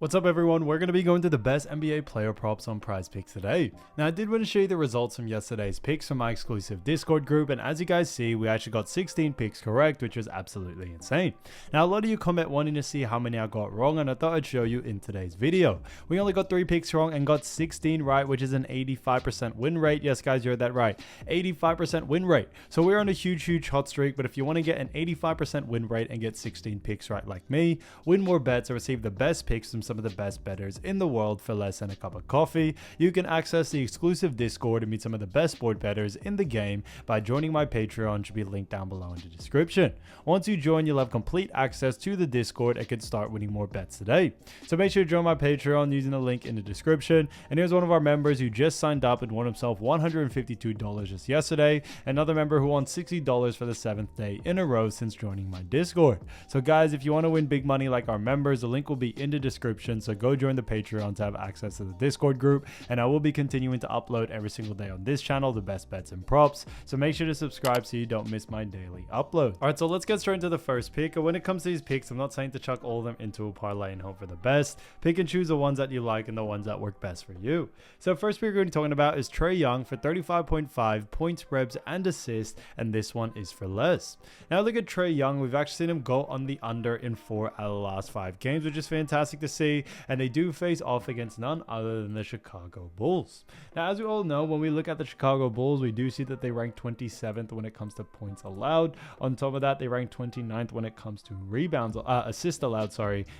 What's up everyone, we're going to be going to the best NBA player props on Prizepicks today. Now I did want to show you the results from yesterday's picks from my exclusive Discord group, and as you guys see, we actually got 16 picks correct, which was absolutely insane. Now a lot of you comment wanting to see how many I got wrong, and I thought I'd show you in today's video. We only got 3 picks wrong and got 16 right, which is an 85% win rate. Yes guys, you heard that right, 85% win rate. So we're on a huge hot streak, but if you want to get an 85% win rate and get 16 picks right like me, win more bets, or receive the best picks from some of the best bettors in the world for less than a cup of coffee, you can access the exclusive Discord and meet some of the best sport bettors in the game by joining my Patreon, which will be linked down below in the description. Once you join, you'll have complete access to the Discord and can start winning more bets today. So make sure to join my Patreon using the link in the description. And here's one of our members who just signed up and won himself $152 just yesterday. Another member who won $60 for the 7th day in a row since joining my Discord. So guys, if you want to win big money like our members, the link will be in the description. So go join the Patreon to have access to the Discord group, and I will be continuing to upload every single day on this channel the best bets and props, so make sure to subscribe so you don't miss my daily upload. Alright, so let's get straight into the first pick. And when it comes to these picks, I'm not saying to chuck all of them into a parlay and hope for the best. Pick and choose the ones that you like and the ones that work best for you. So first pick we're going to be talking about is Trey Young for 35.5 points, rebs and assists, and this one is for less. Now look at Trey Young, we've actually seen him go on the under in 4 out of the last 5 games, which is fantastic to see. And they do face off against none other than the Chicago Bulls. Now, as we all know, when we look at the Chicago Bulls, we do see that they rank 27th when it comes to points allowed. On top of that, they rank 29th when it comes to rebounds, assists allowed,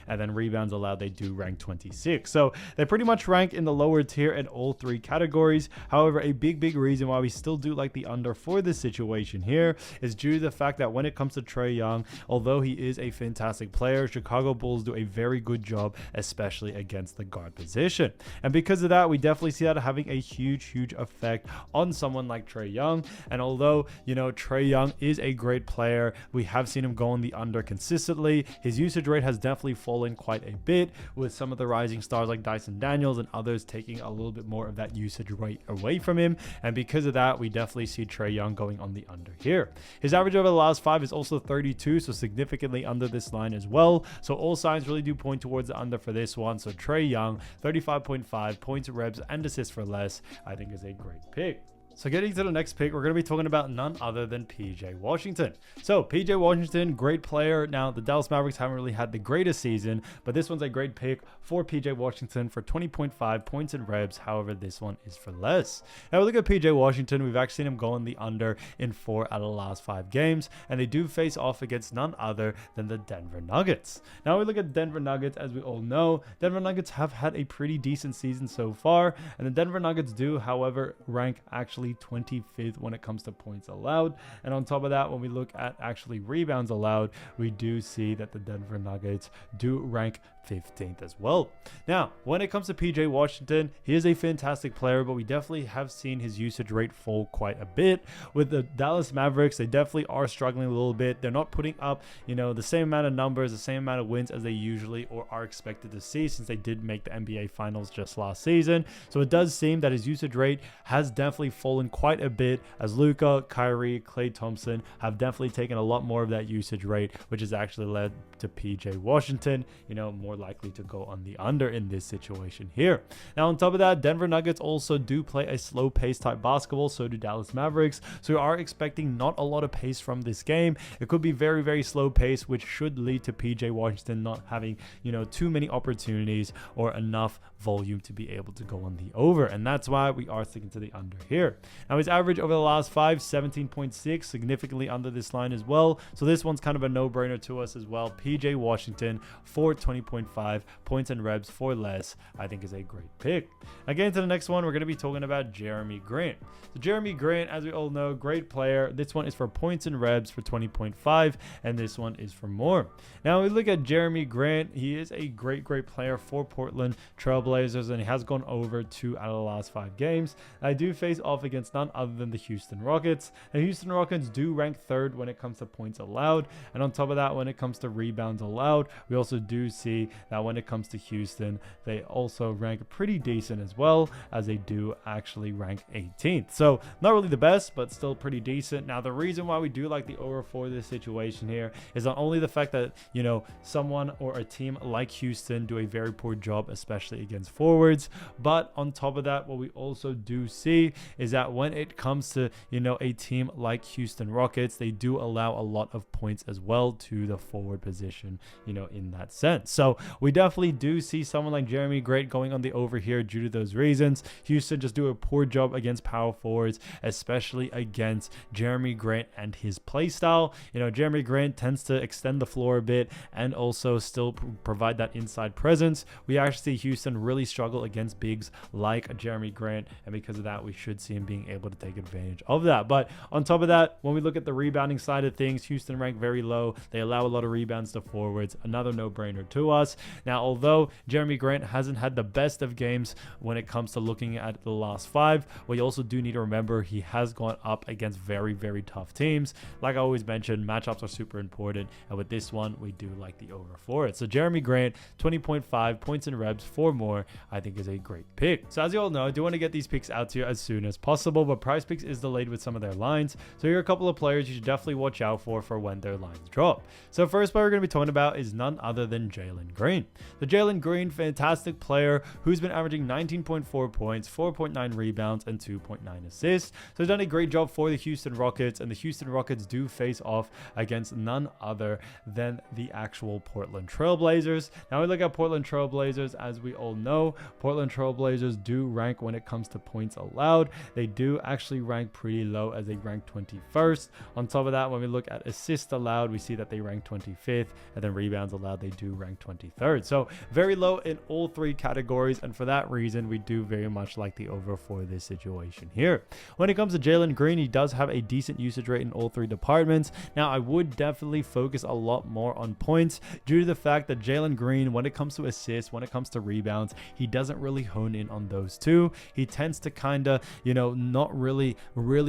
and then rebounds allowed, they do rank 26. So they pretty much rank in the lower tier in all 3 categories. However, a big reason why we still do like the under for this situation here is due to the fact that when it comes to Trey Young, although he is a fantastic player, Chicago Bulls do a very good job, especially against the guard position. And because of that, we definitely see that having a huge effect on someone like Trey Young. And although, you know, Trey Young is a great player, we have seen him go on the under consistently. His usage rate has definitely fallen quite a bit, with some of the rising stars like Dyson Daniels and others taking a little bit more of that usage rate away from him. And because of that, we definitely see Trey Young going on the under here. His average over the last 5 is also 32, so significantly under this line as well. So all signs really do point towards the under for this one. So Trey Young, 35.5 points, rebs and assists for less, I think is a great pick. So getting to the next pick, we're going to be talking about none other than PJ Washington. So PJ Washington, great player. Now the Dallas Mavericks haven't really had the greatest season, but this one's a great pick for PJ Washington for 20.5 points and rebs. However, this one is for less. Now we look at PJ Washington, we've actually seen him go on the under in 4 out of the last 5 games, and they do face off against none other than the Denver Nuggets. Now we look at Denver Nuggets, as we all know, Denver Nuggets have had a pretty decent season so far, and the Denver Nuggets do, however, rank actually 25th when it comes to points allowed. And on top of that, when we look at actually rebounds allowed, we do see that the Denver Nuggets do rank 15th as well. Now, when it comes to PJ Washington, he is a fantastic player, but we definitely have seen his usage rate fall quite a bit. With the Dallas Mavericks, they definitely are struggling a little bit. They're not putting up, you know, the same amount of numbers, the same amount of wins as they usually or are expected to see, since they did make the NBA Finals just last season. So it does seem that his usage rate has definitely fallen quite a bit, as Luka, Kyrie, Klay Thompson have definitely taken a lot more of that usage rate, which has actually led to PJ Washington, you know, more likely to go on the under in this situation here. Now on top of that, Denver Nuggets also do play a slow pace type basketball, so do Dallas Mavericks, so we are expecting not a lot of pace from this game. It could be very slow pace, which should lead to PJ Washington not having, you know, too many opportunities or enough volume to be able to go on the over, and that's why we are sticking to the under here. Now his average over the last 5, 17.6, significantly under this line as well, so this one's kind of a no-brainer to us as well. PJ Washington for 20.5 points and rebs for less, I think is a great pick. Again, to the next one, we're going to be talking about Jeremy Grant. So Jeremy Grant, as we all know, great player. This one is for points and rebs for 20.5, and this one is for more. Now we look at Jeremy Grant, he is a great player for Portland Trailblazers, and he has gone over 2 out of the last 5 games. I do face off against none other than the Houston Rockets. The Houston Rockets do rank 3rd when it comes to points allowed, and on top of that, when it comes to rebounds allowed, we also do see that when it comes to Houston, they also rank pretty decent as well, as they do actually rank 18th. So not really the best, but still pretty decent. Now, the reason why we do like the over for this situation here is not only the fact that, you know, someone or a team like Houston do a very poor job, especially against forwards, but on top of that, what we also do see is that when it comes to, you know, a team like Houston Rockets, they do allow a lot of points as well to the forward position, you know, in that sense. So we definitely do see someone like Jeremy Grant going on the over here due to those reasons. Houston just do a poor job against power forwards, especially against Jeremy Grant and his play style. You know, Jeremy Grant tends to extend the floor a bit and also still provide that inside presence. We actually see Houston really struggle against bigs like Jeremy Grant, and because of that, we should see him being able to take advantage of that. But on top of that, when we look at the rebounding side of things, Houston rank very low. They allow a lot of rebounds to forwards. Another no-brainer to us. Now, although Jeremy Grant hasn't had the best of games when it comes to looking at the last 5, we also do need to remember he has gone up against very, very tough teams. Like I always mentioned, matchups are super important, and with this one, we do like the over for it. So Jeremy Grant, 20.5 points and reps, 4 more, I think is a great pick. So as you all know, I do want to get these picks out to you as soon as possible, but Prizepicks is delayed with some of their lines. So here are a couple of players you should definitely watch out for when their lines drop. So first player we're going to be talking about is none other than Jalen Green. So Jalen Green, fantastic player who's been averaging 19.4 points, 4.9 rebounds, and 2.9 assists. So he's done a great job for the Houston Rockets, and the Houston Rockets do face off against none other than the actual Portland Trail Blazers. Now we look at Portland Trail Blazers. As we all know, Portland Trail Blazers do rank when it comes to points allowed. They do actually rank pretty low, as they rank 21st. On top of that, when we look at assists allowed, we see that they rank 25th, and then rebounds allowed, they do rank 23rd. So very low in all 3 categories, and for that reason, we do very much like the over for this situation here. When it comes to Jalen Green, he does have a decent usage rate in all 3 departments. Now, I would definitely focus a lot more on points due to the fact that Jalen Green, when it comes to assists, when it comes to rebounds, he doesn't really hone in on those 2. He tends to kind of, you know, not really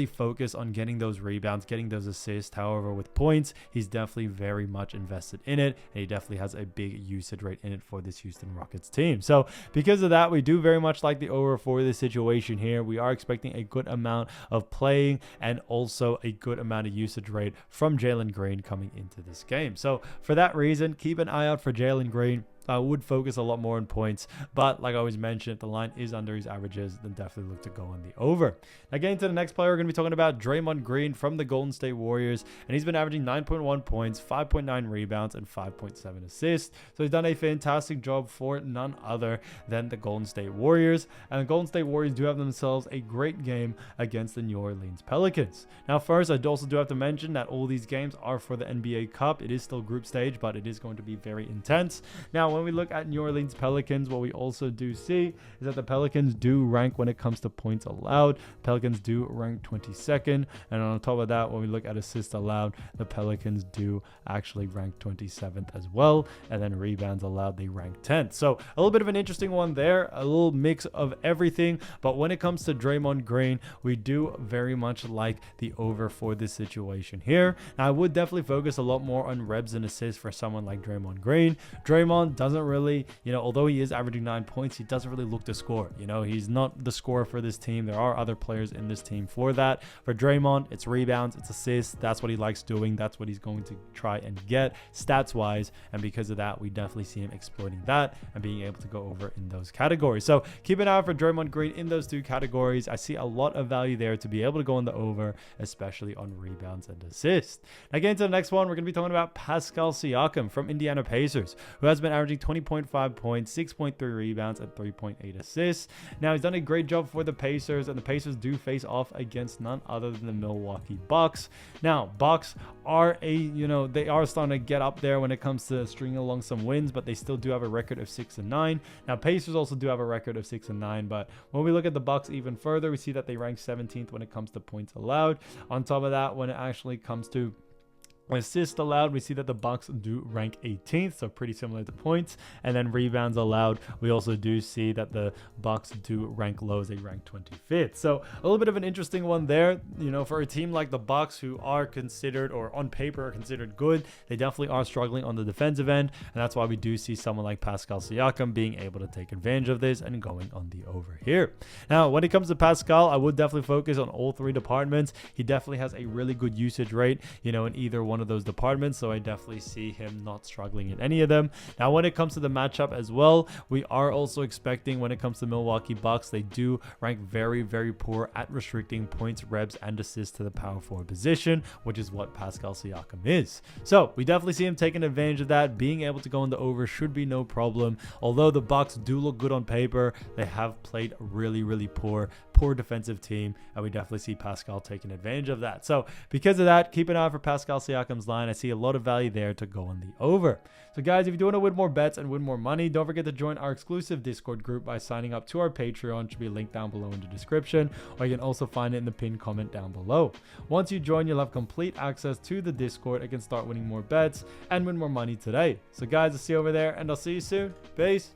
focus on getting those rebounds, getting those assists. However, with points, he's definitely very much invested in it, and he definitely has a big usage rate in it for this Houston Rockets team. So because of that, we do very much like the over for this situation here. We are expecting a good amount of playing and also a good amount of usage rate from Jalen Green coming into this game. So for that reason, keep an eye out for Jalen Green. I would focus a lot more on points, but like I always mentioned, if the line is under his averages, then definitely look to go on the over. Now, getting to the next player, we're going to be talking about Draymond Green from the Golden State Warriors, and he's been averaging 9.1 points, 5.9 rebounds, and 5.7 assists. So he's done a fantastic job for none other than the Golden State Warriors, and the Golden State Warriors do have themselves a great game against the New Orleans Pelicans. Now, first, I also do have to mention that all these games are for the NBA Cup. It is still group stage, but it is going to be very intense. Now, when we look at New Orleans Pelicans, what we also do see is that the Pelicans do rank when it comes to points allowed. Pelicans do rank 22nd, and on top of that, when we look at assists allowed, the Pelicans do actually rank 27th as well, and then rebounds allowed, they rank 10th. So a little bit of an interesting one there, a little mix of everything. But when it comes to Draymond Green, we do very much like the over for this situation here. Now, I would definitely focus a lot more on reps and assists for someone like Draymond Green. Draymond doesn't really, you know, although he is averaging 9 points, he doesn't really look to score. You know, he's not the scorer for this team. There are other players in this team for that. For Draymond, it's rebounds, it's assists. That's what he likes doing. That's what he's going to try and get stats wise. And because of that, we definitely see him exploiting that and being able to go over in those categories. So keep an eye out for Draymond Green in those 2 categories. I see a lot of value there to be able to go in the over, especially on rebounds and assists. Now, getting to the next one, we're going to be talking about Pascal Siakam from Indiana Pacers, who has been averaging 20.5 points, 6.3 rebounds, and 3.8 assists. Now, he's done a great job for the Pacers, and the Pacers do face off against none other than the Milwaukee Bucks. Now, Bucks are they are starting to get up there when it comes to stringing along some wins, but they still do have a record of 6-9. Now, Pacers also do have a record of 6-9, but when we look at the Bucks even further, we see that they rank 17th when it comes to points allowed. On top of that, when it actually comes to Assists allowed, we see that the Bucks do rank 18th, so pretty similar to points. And then rebounds allowed, we also do see that the Bucks do rank low as they rank 25th. So a little bit of an interesting one there, you know, for a team like the Bucks, who are considered, or on paper are considered good. They definitely are struggling on the defensive end, and that's why we do see someone like Pascal Siakam being able to take advantage of this and going on the over here. Now, when it comes to Pascal, I would definitely focus on all three departments. He definitely has a really good usage rate, you know, in either one of those departments, so I definitely see him not struggling in any of them. Now, when it comes to the matchup as well, we are also expecting, when it comes to Milwaukee Bucks, they do rank very, very poor at restricting points, reps, and assists to the power forward position, which is what Pascal Siakam is. So we definitely see him taking advantage of that. Being able to go in the over should be no problem. Although the Bucks do look good on paper, they have played really, really poor defensive team, and we definitely see Pascal taking advantage of that. So because of that, keep an eye out for Pascal Siakam's line. I see a lot of value there to go on the over. So guys, if you do want to win more bets and win more money, don't forget to join our exclusive Discord group by signing up to our Patreon. It should be linked down below in the description, or you can also find it in the pinned comment down below. Once you join, you'll have complete access to the Discord and can start winning more bets and win more money today. So guys, I'll see you over there, and I'll see you soon. Peace.